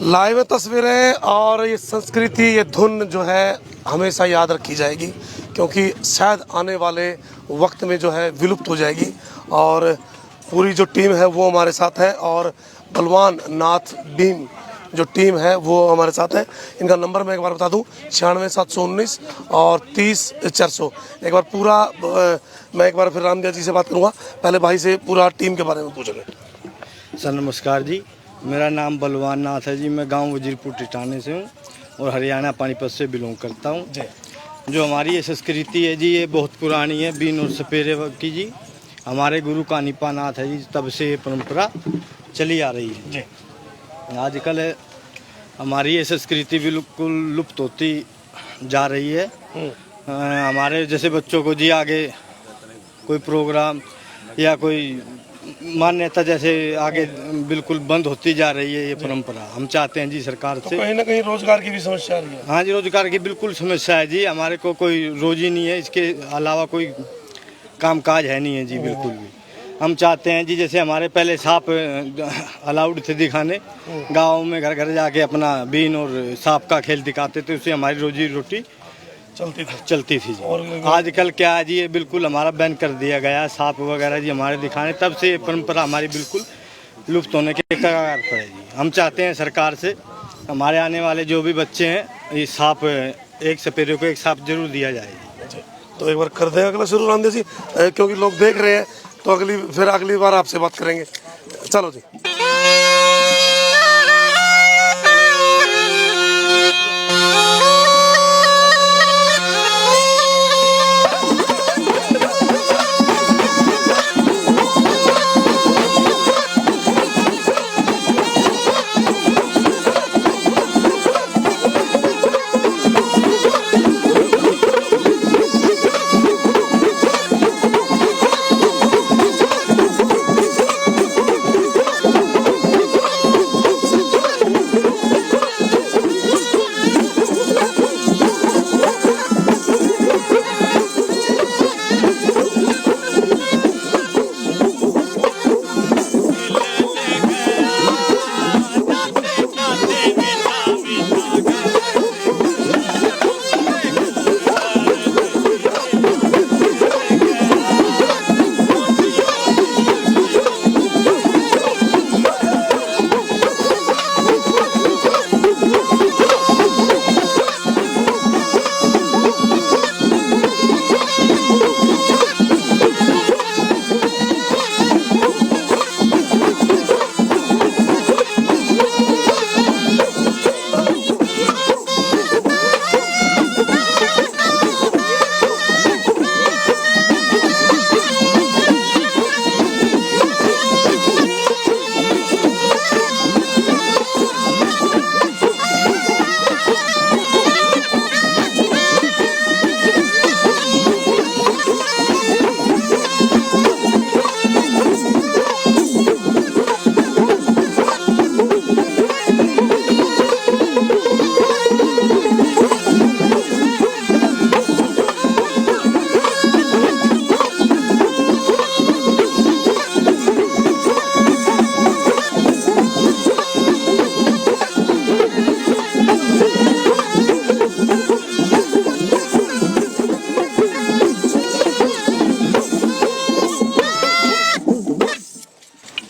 Live तस्वीरें और ये संस्कृति, ये धुन जो है हमेशा याद रखी जाएगी, क्योंकि शायद आने वाले वक्त में जो है विलुप्त हो जाएगी। और पूरी जो टीम है वो हमारे साथ है, और बलवान नाथ टीम जो टीम है वो हमारे साथ है। इनका नंबर मैं एक बार बता दूं, 96 719 और 30 400। एक बार पूरा मैं एक बार फिर रामदिया जी से बात करूँगा, पहले भाई से पूरा टीम के बारे में पूछेंगे। सर नमस्कार जी, मेरा नाम बलवान नाथ है जी। मैं गांव वजीरपुर टिटाने से हूँ और हरियाणा पानीपत से बिलोंग करता हूँ। जो हमारी ये संस्कृति है जी, ये बहुत पुरानी है, बीन और सपेरे की जी। हमारे गुरु कानिपा नाथ है जी, तब से ये परंपरा चली आ रही है जी। आजकल हमारी ये संस्कृति बिल्कुल लुप्त होती जा रही है। हमारे जैसे बच्चों को जी आगे कोई प्रोग्राम या कोई मान्यता जैसे आगे बिल्कुल बंद होती जा रही है ये परंपरा। हम चाहते हैं जी सरकार से, कहीं ना कहीं रोजगार की भी समस्या आ रही है। हाँ जी, रोजगार की बिल्कुल समस्या है जी। हमारे को कोई रोजी नहीं है, इसके अलावा कोई कामकाज है नहीं है जी, बिल्कुल भी। हम चाहते हैं जी, जैसे हमारे पहले सांप अलाउड थे दिखाने, गाँव में घर घर जाके अपना बीन और सांप का खेल दिखाते थे, उससे हमारी रोजी रोटी चलती थी जी। आजकल क्या है जी, ये बिल्कुल हमारा बैन कर दिया गया सांप वगैरह जी हमारे दिखाने, तब से ये परंपरा हमारी बिल्कुल लुप्त होने के कगार पर है जी। हम चाहते हैं सरकार से हमारे आने वाले जो भी बच्चे हैं, ये सांप एक सपेरे को एक सांप जरूर दिया जाए जी। तो एक बार कर दें अगला शुरू रामदेव जी, क्योंकि लोग देख रहे हैं, तो अगली बार आपसे बात करेंगे। चलो जी।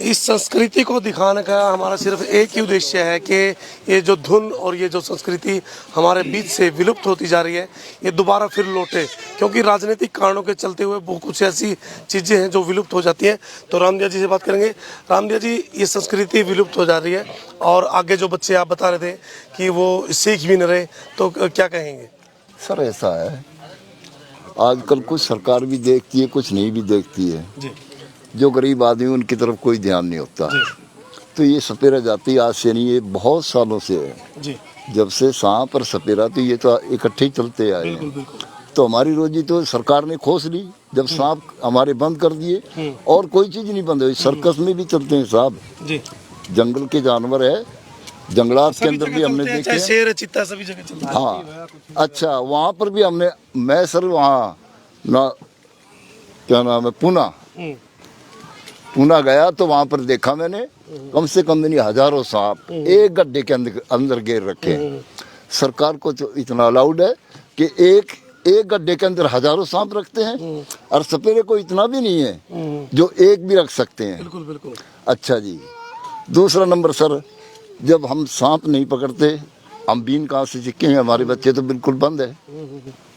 इस संस्कृति को दिखाने का हमारा सिर्फ एक ही उद्देश्य है कि ये जो धुन और ये जो संस्कृति हमारे बीच से विलुप्त होती जा रही है, ये दोबारा फिर लौटे, क्योंकि राजनीतिक कारणों के चलते हुए बहुत कुछ ऐसी चीज़ें हैं जो विलुप्त हो जाती हैं। तो रामदिया जी से बात करेंगे। रामदिया जी, ये संस्कृति विलुप्त हो जा रही है और आगे जो बच्चे आप बता रहे थे कि वो सीख भी न रहे, तो क्या कहेंगे? सर ऐसा है, आजकल कुछ सरकार भी देखती है, कुछ नहीं भी देखती है जी। जो गरीब आदमी उनकी तरफ कोई ध्यान नहीं होता। तो ये सपेरा जाति आज से नहीं, ये बहुत सालों से है जी। जब से सांप और सपेरा, तो ये तो इकट्ठे ही चलते आए हैं। तो हमारी रोजी तो सरकार ने खोस ली जब सांप हमारे बंद कर दिए, और कोई चीज नहीं बंद हुई। सर्कस में भी चलते हैं साहब, जंगल के जानवर है, जंगलात के अंदर भी हमने देखे, शेर चीता सभी जगह चलता है। हाँ, अच्छा, वहाँ पर भी हमने, मैं सर वहाँ ना क्या नाम है, पूना गया तो वहाँ पर देखा मैंने। कम से कम नहीं हजारों सांप एक गड्ढे के अंदर अंदर घेर रखे हैं। सरकार को तो इतना अलाउड है कि एक गड्ढे के अंदर हजारों सांप रखते हैं, और सपेरे को इतना भी नहीं है जो एक भी रख सकते हैं। बिल्कुल बिल्कुल। अच्छा जी, दूसरा नंबर सर, जब हम सांप नहीं पकड़ते, हम बीन कहाँ से सीखेंगे? हमारे बच्चे तो बिल्कुल बंद है,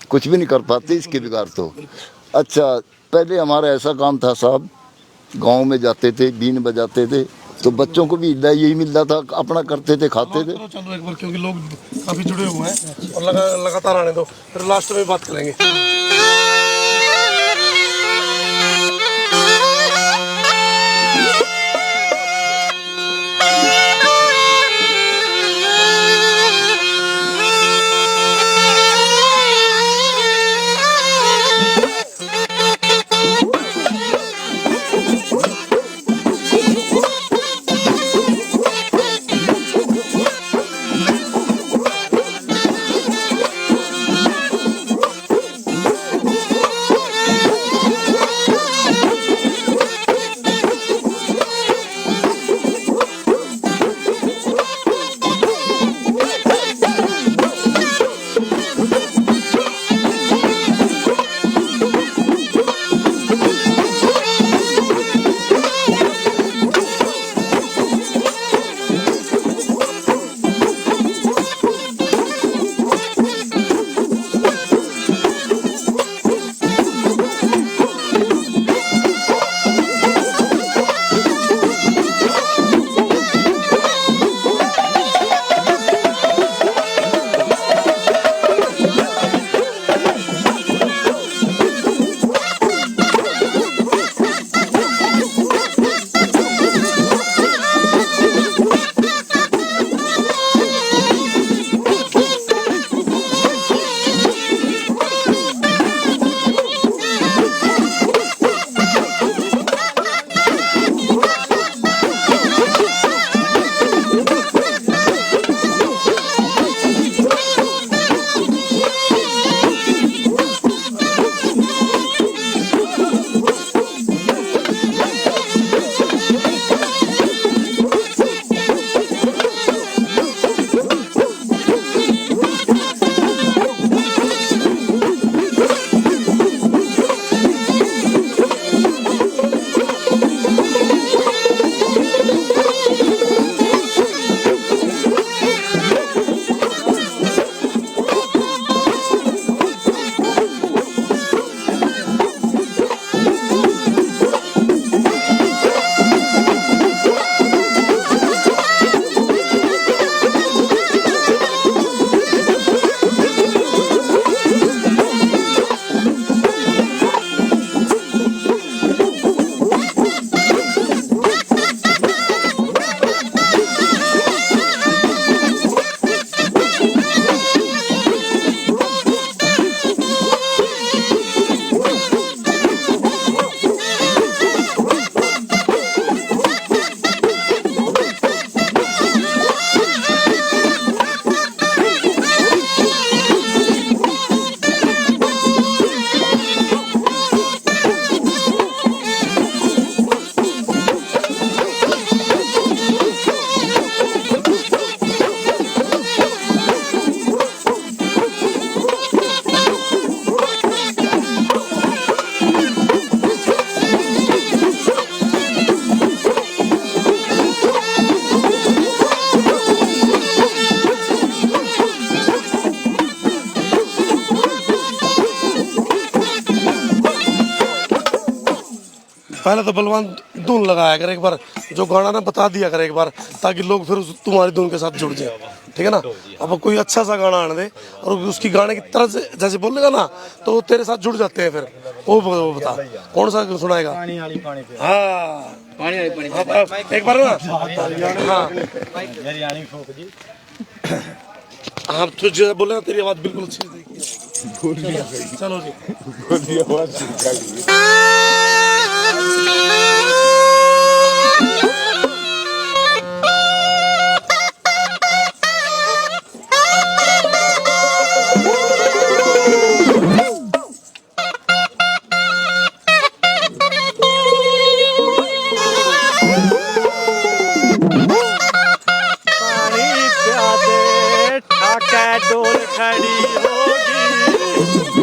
कुछ भी नहीं कर पाते इसके बिगाड़ तो। अच्छा, पहले हमारा ऐसा काम था साहब, गांव में जाते थे, बीन बजाते थे, तो बच्चों को भी यही मिलता था, अपना करते थे, खाते थे। चलो एक बार, क्योंकि लोग काफी जुड़े हुए हैं और लगातार आने दो, फिर लास्ट में बात करेंगे। पहले तो बलवान धुन लगाया कर एक बार, जो गाना ना बता दिया कर एक बार, ताकि लोग फिर तुम्हारी धुन के साथ जुड़ जाए, ठीक है ना। अब कोई अच्छा सा गाना आने दे और उसकी गाने की तरह से जैसे बोलेगा ना तो तेरे साथ जुड़ जाते हैं। फिर वो बता कौन सा सुनाएगा? हाँ एक बार ना, हाँ तुझे बोले ना, तेरी आवाज बिल्कुल अच्छी है। चलो जी आके डोल खड़ी होगी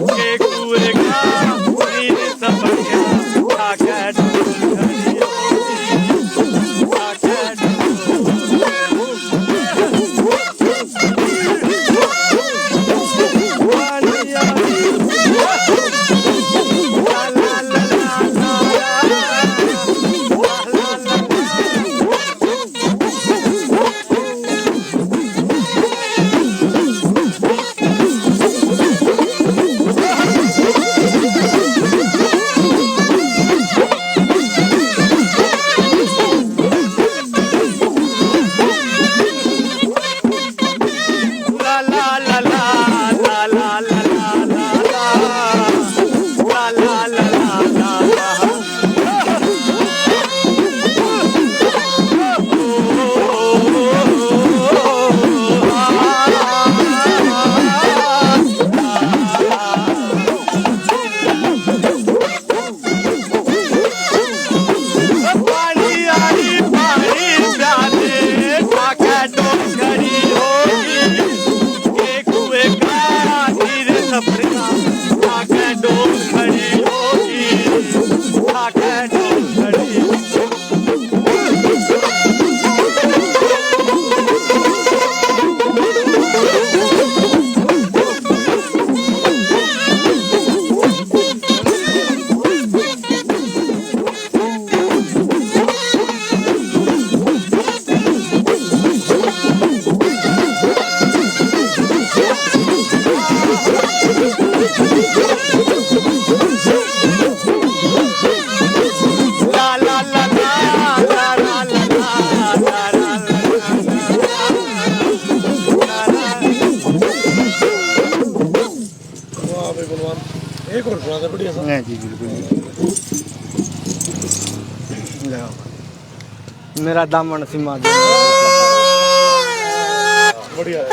के कुएं का नीर सफर गया आके डोल खड़ी होगी आके एक और सुना दे बढ़िया सा। नहीं जी बिल्कुल नहीं। मेरा दामन सीमा बढ़िया है।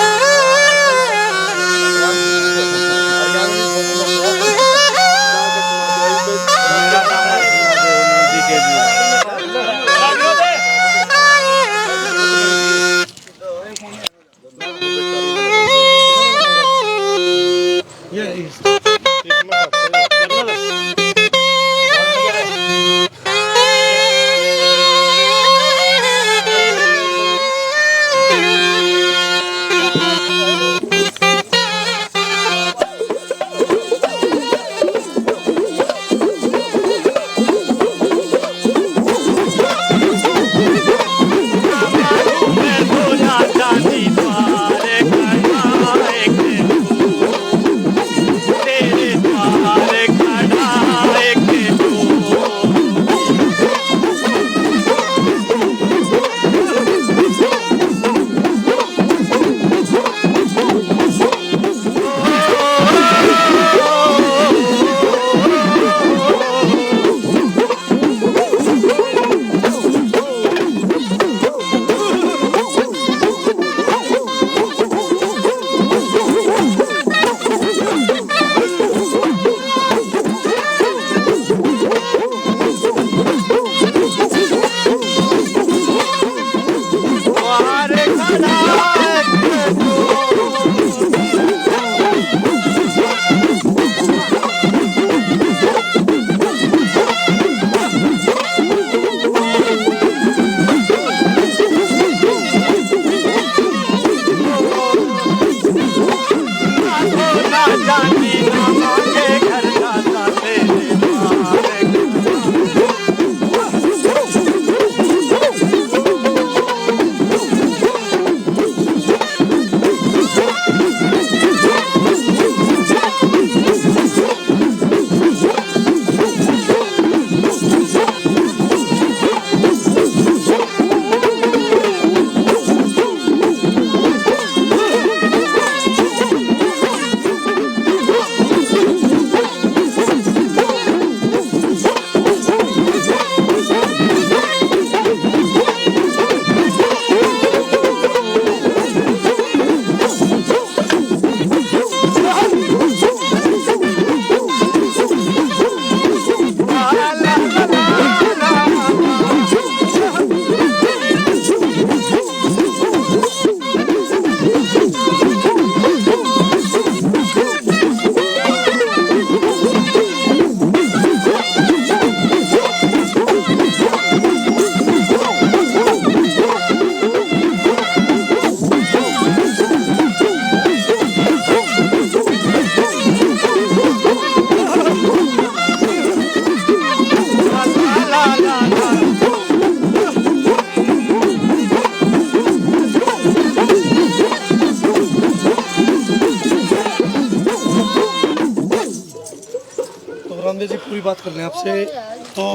अभी बात कर रहे हैं आपसे, तो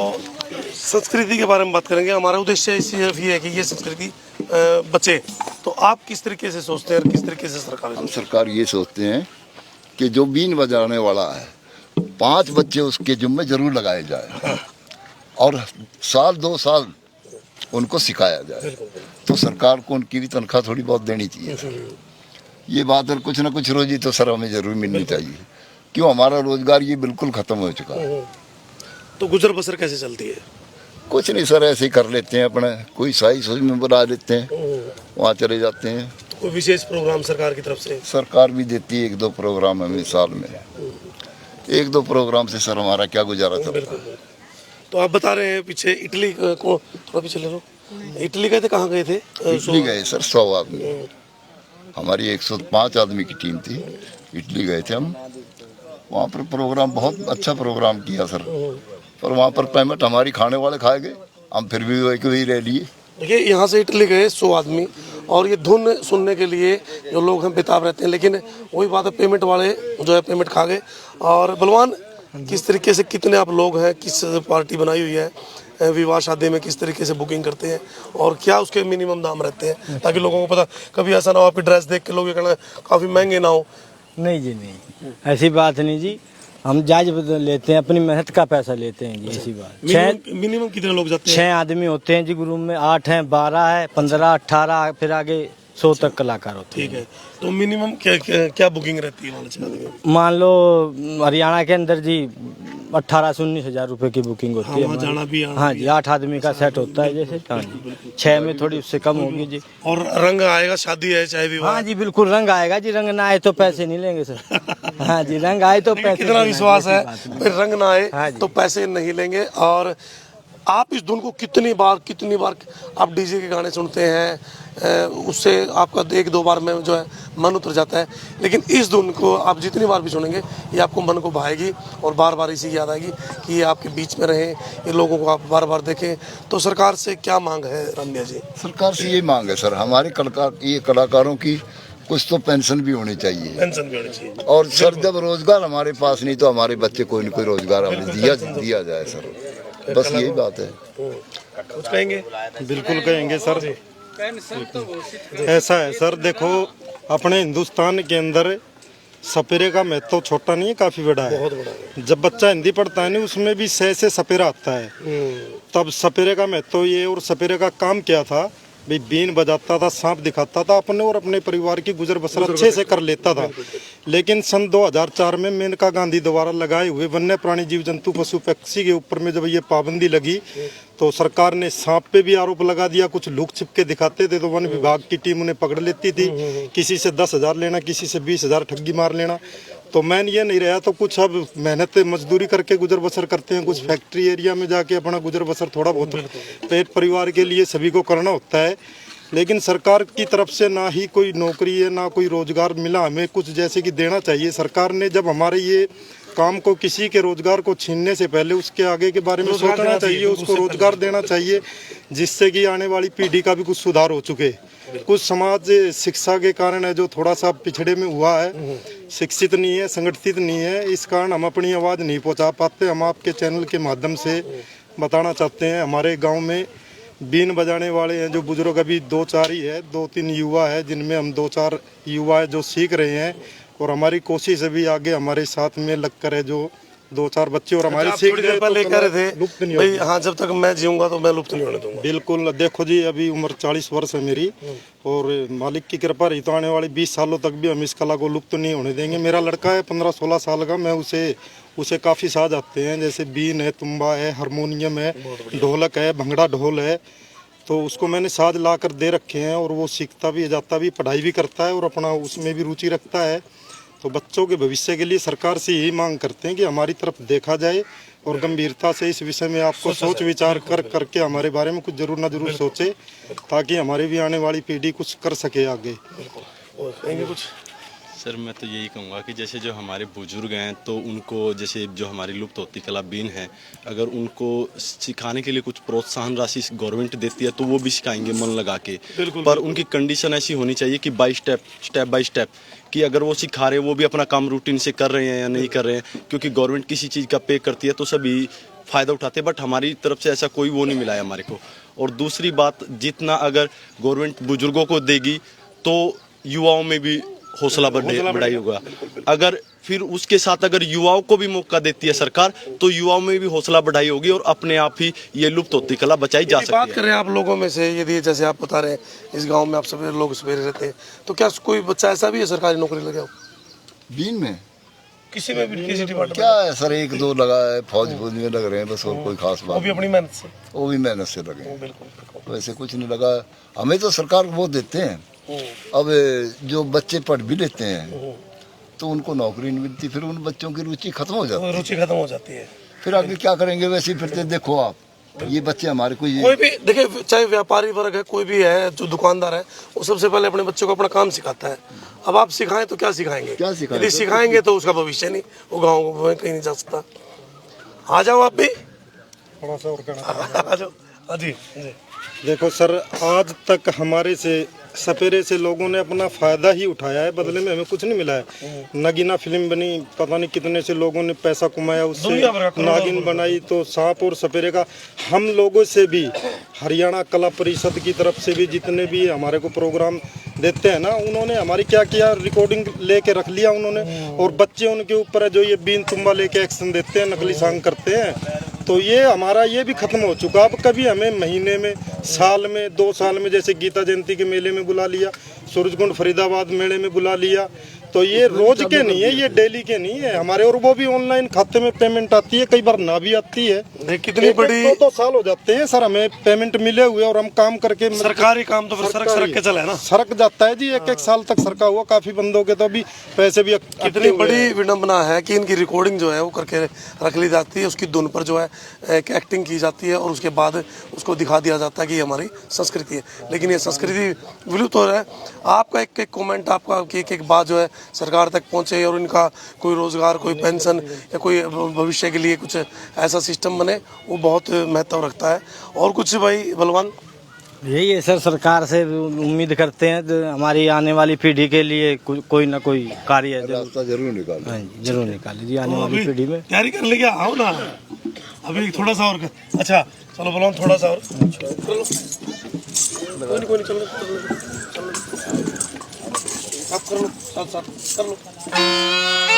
संस्कृति के बारे में बात करेंगे। हमारा उद्देश्य सिर्फ ये है कि ये संस्कृति बचे। तो आप किस तरीके से सोचते हैं और किस तरीके से सरकार हम सरकार ये सोचते हैं कि जो बीन बजाने वाला है 5 बच्चे उसके जिम्मे जरूर लगाए जाए और साल 2 साल उनको सिखाया जाए, तो सरकार को उनकी भी तनख्वाह थोड़ी बहुत देनी चाहिए। ये बात है, कुछ ना कुछ रोजी तो सर हमें जरूर मिलनी चाहिए, क्यों हमारा रोजगार ये बिल्कुल खत्म हो चुका है। तो गुजर बसर कैसे चलती है? कुछ नहीं सर, ऐसे ही कर लेते हैं अपने, कोई साई सोच में बना लेते हैं, वहाँ चले जाते हैं। तो कोई विशेष प्रोग्राम सरकार की तरफ से? सरकार भी देती है 1-2 प्रोग्राम हमें साल में, 1-2 प्रोग्राम से सर हमारा क्या गुजारा चलता है। तो आप बता रहे हैं पीछे इटली को, थोड़ा पीछे ले लो, इटली गए थे, कहाँ गए थे? इटली गए सर 100 आदमी, हमारी 105 आदमी की टीम थी, इटली गए थे हम। वहाँ पर प्रोग्राम, बहुत अच्छा प्रोग्राम किया सर, पर वहाँ पर पेमेंट हमारी खाने वाले खाए गए, हम फिर भी वही रह लिए। देखिए, यहाँ से इटली गए 100 आदमी, और ये धुन सुनने के लिए जो लोग हम बेताब रहते हैं, लेकिन वही बात है, पेमेंट वाले जो है पेमेंट खा गए। और बलवान, किस तरीके से, कितने आप लोग हैं, किस पार्टी बनाई हुई है, विवाह शादी में किस तरीके से बुकिंग करते हैं और क्या उसके मिनिमम दाम रहते हैं, ताकि लोगों को पता, कभी ऐसा ना हो आपकी ड्रेस देख के लोग ये कहना काफ़ी महंगे ना हो? नहीं जी, नहीं, ऐसी बात नहीं जी, हम जायज लेते हैं, अपनी मेहनत का पैसा लेते हैं जी, ऐसी बात। मिनिमम कितने लोग जाते हैं? 6 आदमी होते हैं जी ग्रुप में, 8 हैं, 12 है, 15, 18, फिर आगे 100 तक कलाकार होते हैं। ठीक है, तो मिनिमम क्या बुकिंग रहती है? मान लो हरियाणा के अंदर जी 18 से 19 हजार रुपए की बुकिंग होती है। जाना भी, हाँ जी, 8 आदमी का सेट होता है जैसे। हाँ जी, 6 में थोड़ी उससे कम होगी जी। और रंग आएगा, शादी है चाहे विवाह? हाँ जी, बिल्कुल रंग आएगा जी, रंग ना आए तो पैसे नहीं लेंगे सर। हाँ जी, रंग आए तो पैसे। कितना विश्वास है, फिर रंग ना आए हाँ तो पैसे नहीं लेंगे। और आप इस धुन को कितनी बार आप डीजे के गाने सुनते हैं, उससे आपका 1-2 बार में जो है मन उतर जाता है, लेकिन इस धुन को आप जितनी बार भी सुनेंगे ये आपको मन को भाएगी और बार बार इसी की याद आएगी कि ये आपके बीच में रहें, ये लोगों को आप बार बार देखें। तो सरकार से क्या मांग है रम्या जी? सरकार से ये मांग है सर, हमारे कलाकारों की कुछ तो पेंशन भी होनी चाहिए। पेंशन भी होनी चाहिए। और सर जब रोजगार हमारे पास नहीं तो हमारे बच्चे कोई न कोई रोजगार हमें दिया जाए सर, बस यही बात है। कुछ कहेंगे? बिल्कुल कहेंगे सर। ऐसा है सर, देखो अपने हिंदुस्तान के अंदर सपेरे का महत्व छोटा नहीं है, काफी बड़ा है। बहुत बड़ा है। जब बच्चा हिंदी पढ़ता है ना, उसमें भी से सपेरा आता है, तब सपेरे का महत्व ये। और सपेरे का काम क्या था भाई, बीन बजाता था, सांप दिखाता था, अपने और अपने परिवार की गुजर बसर अच्छे से कर लेता था। लेकिन सन 2004 में मेनका गांधी द्वारा लगाए हुए वन्य प्राणी जीव जंतु पशु पक्षी के ऊपर में जब ये पाबंदी लगी, तो सरकार ने सांप पे भी आरोप लगा दिया। कुछ लुक छिपके दिखाते थे तो वन विभाग की टीम उन्हें पकड़ लेती थी, किसी से 10,000 लेना, किसी से 20,000 ठगी मार लेना। तो मैन ये नहीं रहा, तो कुछ अब मेहनत मजदूरी करके गुजर बसर करते हैं, कुछ फैक्ट्री एरिया में जाके अपना गुजर बसर थोड़ा बहुत पेट परिवार के लिए सभी को करना होता है। लेकिन सरकार की तरफ से ना ही कोई नौकरी है, ना कोई रोजगार मिला हमें कुछ जैसे कि देना चाहिए। सरकार ने जब हमारे ये काम को, किसी के रोजगार को छीनने से पहले उसके आगे के बारे में सोचना चाहिए, उसको रोजगार देना चाहिए, जिससे कि आने वाली पीढ़ी का भी कुछ सुधार हो चुके। कुछ समाज शिक्षा के कारण है जो थोड़ा सा पिछड़े में हुआ है, शिक्षित नहीं है, संगठित नहीं है, इस कारण हम अपनी आवाज़ नहीं पहुंचा पाते। हम आपके चैनल के माध्यम से बताना चाहते हैं, हमारे गांव में बीन बजाने वाले हैं जो बुजुर्ग, अभी 2-4 ही है, 2-3 युवा है, जिनमें हम 2-4 युवा है जो सीख रहे हैं। और हमारी कोशिश अभी आगे हमारे साथ में लगकर है जो 2-4 बच्चे और हमारे सीख लेकर लुप्त नहीं भाई। हाँ, जब तक मैं जीऊंगा तो मैं लुप्त नहीं होने दूंगा। बिल्कुल, देखो जी अभी उम्र 40 वर्ष है मेरी, और मालिक की कृपा रही तो आने वाले 20 सालों तक भी हम इस कला को लुप्त नहीं होने देंगे। मेरा लड़का है 15-16 साल का, मैं उसे काफ़ी साज आते हैं, जैसे बीन है, तुम्बा है, हारमोनियम है, ढोलक है, भंगड़ा ढोल है, तो उसको मैंने साज ला कर दे रखे हैं। और वो सीखता भी, जाता भी, पढ़ाई भी करता है और अपना उसमें भी रुचि रखता है। तो बच्चों के भविष्य के लिए सरकार से यही मांग करते हैं कि हमारी तरफ देखा जाए और गंभीरता से इस विषय में आपको सोच विचार करके हमारे बारे में कुछ जरूर ना जरूर सोचे, ताकि हमारी भी आने वाली पीढ़ी कुछ कर सके आगे। कुछ सर मैं तो यही कहूँगा कि जैसे जो हमारे बुजुर्ग हैं तो उनको जैसे जो हमारी लुप्त होती कला बीन है, अगर उनको सिखाने के लिए कुछ प्रोत्साहन राशि गवर्नमेंट देती है तो वो भी सिखाएंगे मन लगा के। पर उनकी कंडीशन ऐसी होनी चाहिए कि स्टेप बाय स्टेप कि अगर वो सिखा रहे हैं वो भी अपना काम रूटीन से कर रहे हैं या नहीं कर रहे हैं, क्योंकि गवर्नमेंट किसी चीज़ का पे करती है तो सभी फ़ायदा उठाते हैं, बट हमारी तरफ से ऐसा कोई वो नहीं मिला है हमारे को। और दूसरी बात, जितना अगर गवर्नमेंट बुजुर्गों को देगी तो युवाओं में भी हौसला बढ़ाई होगा। अगर फिर उसके साथ अगर युवाओं को भी मौका देती है सरकार तो युवाओं में भी हौसला बढ़ाई होगी और अपने आप ही ये लुप्त होती कला बचाई जा सकती है। बात करें आप लोगों में से, यदि जैसे आप बता रहे हैं इस गांव में आप सभी लोग सवेरे रहते हैं, तो क्या कोई बच्चा ऐसा भी है सरकारी नौकरी लगे हो? बीन में किसी में भी, किसी डिपार्टमेंट? क्या है सर, एक दो लगा है, फौज में लग रहे हैं बस, और कोई खास वो बात भी अपनी मेहनत से? वो भी मेहनत से लगे हैं। बिल्कुल। वैसे कुछ नहीं लगा। हमें तो सरकार वो देते हैं। अब जो बच्चे पढ़ भी लेते हैं तो उनको नौकरी नहीं मिलती, फिर उन बच्चों की रुचि खत्म हो जाती है। रुचि खत्म हो जाती है, फिर आगे क्या करेंगे? वैसे ही फिरते देखो आप, ये बच्चे हमारे को कोई भी देखिए, चाहे व्यापारी वर्ग है, कोई भी है जो दुकानदार है, वो सबसे पहले अपने बच्चों को अपना काम सिखाता है। अब आप सिखाएं तो क्या सिखाएंगे? क्या सिखाएंगे? यदि सिखाएंगे तो उसका भविष्य नहीं, वो गाँव में कहीं नहीं जा सकता। आ जाओ आप भी, थोड़ा सा और कहना। आ जाओ। हाँ जी। देखो सर, आज तक हमारे से सपेरे से लोगों ने अपना फायदा ही उठाया है, बदले में हमें कुछ नहीं मिला है। नगीना फिल्म बनी, पता नहीं कितने से लोगों ने पैसा कमाया उससे, नागिन बनाई, तो सांप और सपेरे का हम लोगों से भी, हरियाणा कला परिषद की तरफ से भी जितने भी हमारे को प्रोग्राम देते हैं ना, उन्होंने हमारी क्या किया, रिकॉर्डिंग लेके रख लिया उन्होंने, और बच्चे उनके ऊपर है जो ये बीन तुम्बा लेके एक्शन देते हैं, नकली सांग करते हैं, तो ये हमारा ये भी खत्म हो चुका। अब कभी हमें महीने में, साल में, 2 साल में, जैसे गीता जयंती के मेले में बुला लिया, सूरजकुंड फरीदाबाद मेले में बुला लिया, तो ये रोज के नहीं है, ये डेली के नहीं है हमारे, और वो भी ऑनलाइन खाते में पेमेंट आती है, कई बार ना भी आती है। कितनी बड़ी 2 साल हो जाते हैं सर हमें पेमेंट मिले हुए, और हम काम करके, सरकारी काम तो फिर सरक के चला है ना, सरक जाता है जी। 1 साल तक सरका हुआ काफी बंदों के, तो अभी पैसे भी कितनी बड़ी विडंबना है कि इनकी रिकॉर्डिंग जो है वो करके रख ली जाती है, उसकी धुन पर जो है एक एक्टिंग की जाती है और उसके बाद उसको दिखा दिया जाता है कि ये हमारी संस्कृति है, लेकिन ये संस्कृति विलुप्त हो रहा है। आपका एक कमेंट, आपका एक बात जो है सरकार तक पहुंचे और इनका कोई रोजगार, कोई पेंशन या कोई भविष्य के लिए कुछ ऐसा सिस्टम बने, वो बहुत महत्व रखता है। और कुछ भाई बलवान? यही है सर, सरकार से उम्मीद करते हैं तो हमारी आने वाली पीढ़ी के लिए कोई ना कोई कार्य रास्ता जरूर निकाले। हाँ जी, जरूर निकाले जी, आने वाली पीढ़ी में तैयारी कर ले, क्या आओ ना अभी थोड़ा सा और अच्छा चलो बलवान, थोड़ा सा और कर लो। कोई नहीं चलो आप कर लो, साथ कर लो।